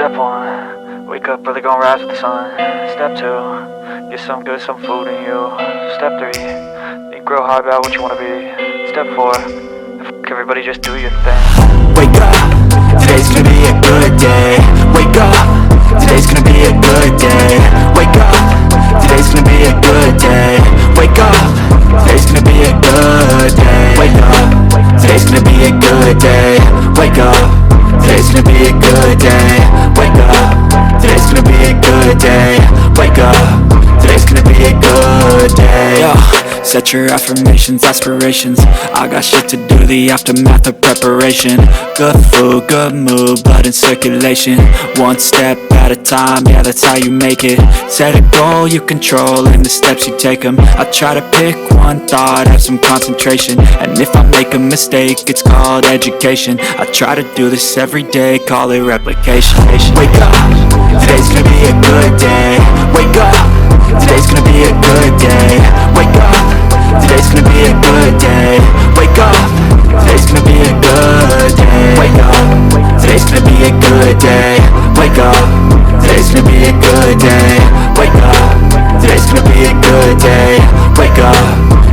Step 1, wake up early, gonna rise with the sun. Step 2, get some good, some food in you. Step 3, think real hard about what you wanna be. Step 4, fuck everybody, just do your thing. Wake up, today's gonna be a good day. Wake up, today's gonna be a good day. Wake up, today's gonna be a good day. Wake up, today's gonna be a good day. Wake up, today's gonna be a good day. Wake up, today's gonna be a good day. Wake up, today's gonna be a good day. Wake up, today's gonna be a good day. Yo, set your affirmations, aspirations. I got shit to do, the aftermath of preparation. Good food, good mood, blood in circulation. One step at a time, yeah, that's how you make it. Set a goal you control and the steps you take them. I try to pick one thought, have some concentration. And if I make a mistake, it's called education. I try to do this every day, call it replication. Wake up, today's gonna be a good day. Wake up, today's gonna be a good day. Wake up, today's gonna be a good day. Wake up, today's gonna be a good day. Wake up, today's gonna be a good day. Wake up, today's gonna be a good day. Wake up, today's gonna be a good day. Wake up,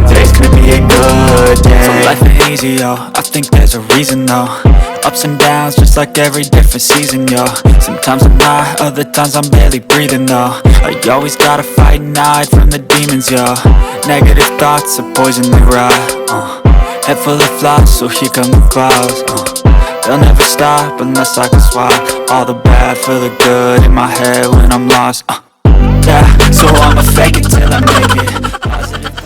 today's gonna be a good day. So life ain't easy, yo, I think there's a reason though. Ups and downs, just like every different season, yo. Sometimes I'm high, other times I'm barely breathing, though. I always gotta fight and hide from the demons, yo. Negative thoughts are poison they ride, Head full of flies, so here come the clouds, They'll never stop unless I can swap all the bad for the good in my head when I'm lost, Yeah, so I'ma fake it till I make it. Positive.